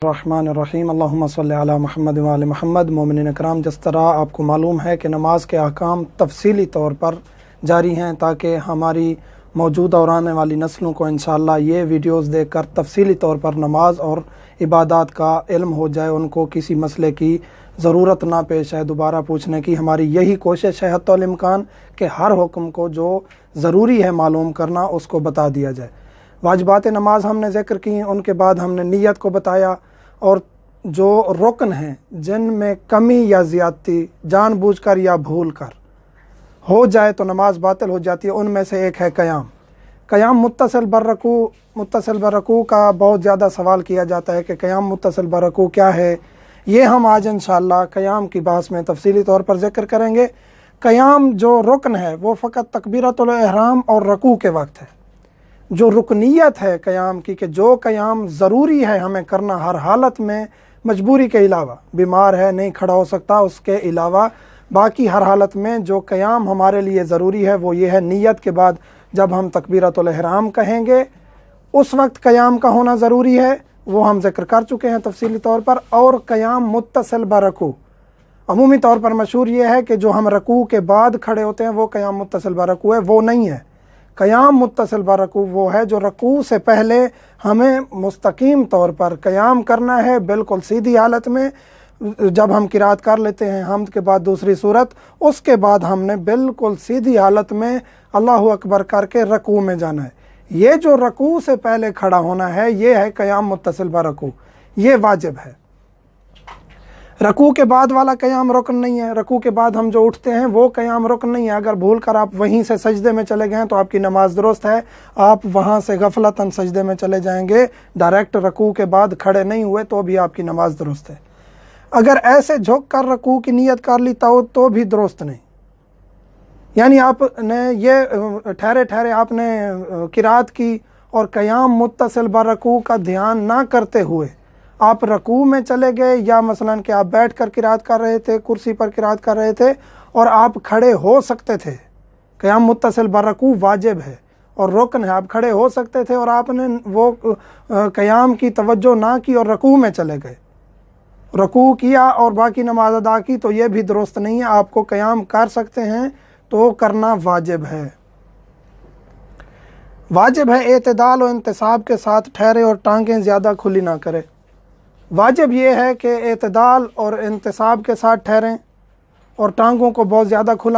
الرحمن الرحیم اللہم صلی علی محمد وآل محمد۔ مومنین اکرام، جس طرح آپ کو معلوم ہے کہ نماز کے احکام تفصیلی طور پر جاری ہیں تاکہ ہماری موجودہ اور آنے والی نسلوں کو انشاءاللہ یہ ویڈیوز دیکھ کر تفصیلی طور پر نماز اور عبادات کا علم ہو جائے، ان کو کسی مسئلے کی ضرورت نہ پیش آئے دوبارہ پوچھنے کی۔ ہماری یہی کوشش ہے حتی الامکان کہ ہر حکم کو جو ضروری ہے معلوم کرنا اس کو بتا دیا جائے۔ واجبات نماز ہم نے ذکر کی، ان کے بعد ہم نے نیت کو بتایا، اور جو رکن ہیں جن میں کمی یا زیادتی جان بوجھ کر یا بھول کر ہو جائے تو نماز باطل ہو جاتی ہے، ان میں سے ایک ہے قیام۔ قیام متصل بررکوع کا بہت زیادہ سوال کیا جاتا ہے کہ قیام متصل بررکوع کیا ہے۔ یہ ہم آج انشاءاللہ قیام کی بحث میں تفصیلی طور پر ذکر کریں گے۔ قیام جو رکن ہے وہ فقط تکبیرۃ الاحرام اور رکوع کے وقت ہے۔ جو رکنیت ہے قیام کی، کہ جو قیام ضروری ہے ہمیں کرنا ہر حالت میں، مجبوری کے علاوہ، بیمار ہے نہیں کھڑا ہو سکتا، اس کے علاوہ باقی ہر حالت میں جو قیام ہمارے لیے ضروری ہے وہ یہ ہے نیت کے بعد جب ہم تکبیرۃ الاحرام کہیں گے اس وقت قیام کا ہونا ضروری ہے، وہ ہم ذکر کر چکے ہیں تفصیلی طور پر۔ اور قیام متصل برکوع، عمومی طور پر مشہور یہ ہے کہ جو ہم رکوع کے بعد کھڑے ہوتے ہیں وہ قیام متصل برکوع ہے، وہ نہیں ہے۔ قیام متصل برکوع وہ ہے جو رکوع سے پہلے ہمیں مستقیم طور پر قیام کرنا ہے، بالکل سیدھی حالت میں۔ جب ہم قرات کر لیتے ہیں حمد کے بعد دوسری سورت، اس کے بعد ہم نے بالکل سیدھی حالت میں اللہ اکبر کر کے رکوع میں جانا ہے۔ یہ جو رکوع سے پہلے کھڑا ہونا ہے یہ ہے قیام متصل برکوع، یہ واجب ہے۔ رکوع کے بعد والا قیام رکن نہیں ہے۔ رکوع کے بعد ہم جو اٹھتے ہیں وہ قیام رکن نہیں ہے۔ اگر بھول کر آپ وہیں سے سجدے میں چلے گئے ہیں تو آپ کی نماز درست ہے، آپ وہاں سے غفلتاً سجدے میں چلے جائیں گے، ڈائریکٹ رکوع کے بعد کھڑے نہیں ہوئے تو بھی آپ کی نماز درست ہے۔ اگر ایسے جھک کر رکوع کی نیت کر لی تو بھی درست نہیں، یعنی آپ نے یہ ٹھہرے آپ نے قرات کی اور قیام متصل برکوع کا دھیان نہ کرتے ہوئے آپ رکوع میں چلے گئے، یا مثلاً کہ آپ بیٹھ کر قرات کر رہے تھے، کرسی پر قرات کر رہے تھے اور آپ کھڑے ہو سکتے تھے۔ قیام متصل برکوع واجب ہے اور رکن ہے، آپ کھڑے ہو سکتے تھے اور آپ نے وہ قیام کی توجہ نہ کی اور رکوع میں چلے گئے، رکوع کیا اور باقی نماز ادا کی، تو یہ بھی درست نہیں ہے۔ آپ کو قیام کر سکتے ہیں تو کرنا واجب ہے۔ واجب ہے اعتدال و انتصاب کے ساتھ ٹھہرے اور ٹانگیں زیادہ کھلی نہ کرے۔ واجب یہ ہے کہ اعتدال اور انتصاب کے ساتھ ٹھہریں اور ٹانگوں کو بہت زیادہ کھلا